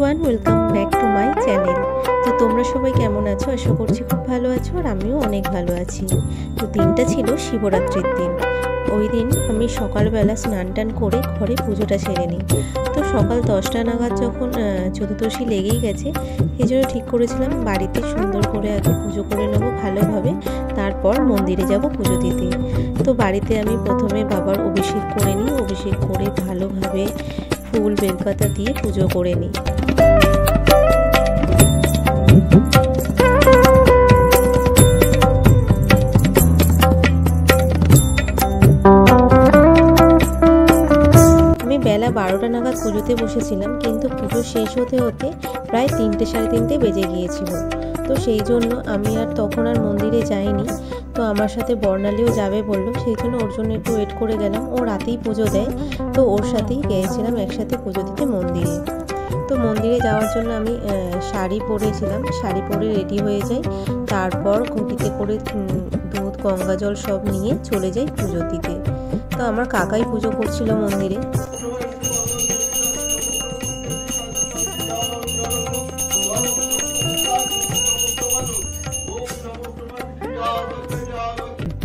Everyone, welcome back to my channel. তো তোমরা সবাই কেমন আছো? আশা করছি খুব ভালো আছো, আর আমিও অনেক ভালো আছি। তো দিনটা ছিল শিবরাত্রির দিন। ওই দিন আমি সকালবেলা স্নান টান করে ঘরে পুজোটা সেরে নিই। তো সকাল 10টা নাগাদ যখন চতুর্দশী লেগেই গেছে, এই জন্য ঠিক করেছিলাম বাড়িতে সুন্দর করে আগে পুজো করে নেবো ভালোভাবে, তারপর মন্দিরে যাব পুজো দিতে। তো বাড়িতে আমি প্রথমে বাবার অভিষেক করে নিই, অভিষেক করে ভালোভাবে ফুল বেলপাতা দিয়ে পুজো করে নিই। আমি বেলা 12টা নাগাদ পুজোতে বসেছিলাম, কিন্তু পুজো শেষ হতে হতে প্রায় 3টে সাড়ে 3টে বেজে গিয়েছিল। তো সেই জন্য আমি আর তখন আর মন্দিরে যাইনি। তো আমার সাথে বর্ণালীও যাবে বললো, সেই জন্য ওর জন্য একটু ওয়েট করে গেলাম। ও রাতেই পুজো দেয়, তো ওর সাথেই গিয়েছিলাম একসাথে পুজো দিতে মন্দিরে। তো মন্দিরে যাওয়ার জন্য আমি শাড়ি পরেছিলাম, শাড়ি পরে রেডি হয়ে যাই, তারপর ঘটিতে করে দুধ গঙ্গা জল সব নিয়ে চলে যাই পুজো দিতে। তো আমার কাকাই পুজো করছিল মন্দিরে।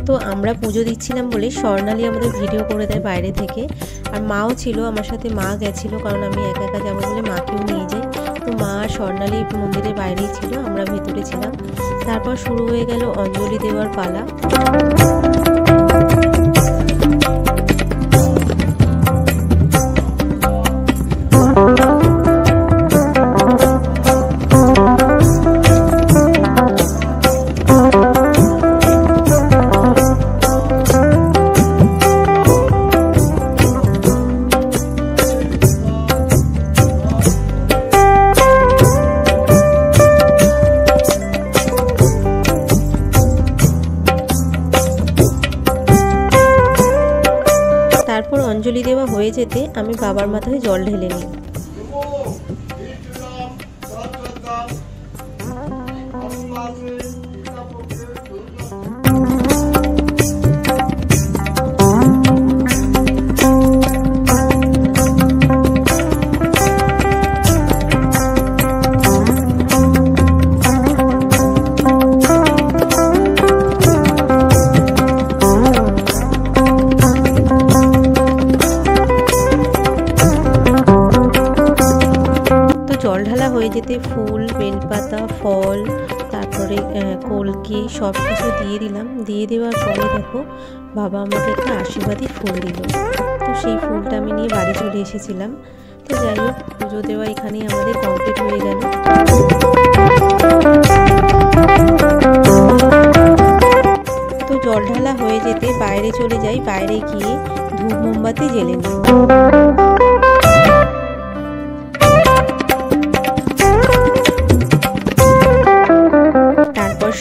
তো আমরা পুজো দিচ্ছিলাম বলে স্বর্ণালী আমাদের ভিডিও করে দেয় বাইরে থেকে, আর মাও ছিল আমার সাথে। মা গেছিলো কারণ আমি একা একা যাবো বলে মাকেও নিয়ে যাই। তো মা আর স্বর্ণালী মন্দিরের বাইরেই ছিল, আমরা ভেতরে ছিলাম। তারপর শুরু হয়ে গেল অঞ্জলি দেওয়ার পালা। তারপর অঞ্জলি দেওয়া হয়ে যেতে আমি বাবার মাথায় জল ঢেলে নিই। জল ঢালা হয়ে যেতে ফুল বেলপাতা ফল তারপরে কলকি সব কিছু দিয়ে দিলাম। দিয়ে দেওয়ার পরে দেখো বাবা আমাকে একটা আশীর্বাদী ফুল দিল। তো সেই ফুলটা আমি নিয়ে বাড়ি চলে এসেছিলাম। তো যাই হোক, পুজো দেওয়া এখানেই আমাদের কমপ্লিট হয়ে গেল। তো জল ঢালা হয়ে যেতে বাইরে চলে যাই, বাইরে গিয়ে ধূপ মোমবাতি জ্বেলে নিই।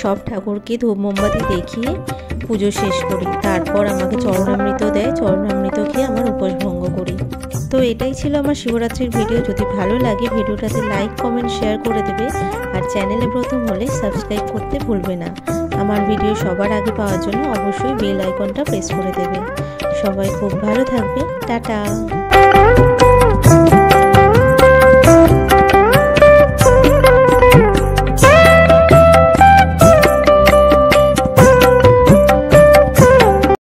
সব ঠাকুরকে ধূপ মোমবাতি দেখিয়ে পুজো শেষ করি। তারপর আমাকে চরণামৃত দেয়, চরণামৃত খেয়ে আমার উপোস ভঙ্গ করি। তো এটাই ছিল আমার শিবরাত্রির ভিডিও। যদি ভালো লাগে ভিডিওটাতে লাইক কমেন্ট শেয়ার করে দেবে, আর চ্যানেলে প্রথম হলে সাবস্ক্রাইব করতে ভুলবে না। আমার ভিডিও সবার আগে পাওয়ার জন্য অবশ্যই বেল আইকনটা প্রেস করে দেবে। সবাই খুব ভালো থাকবে। টাটা।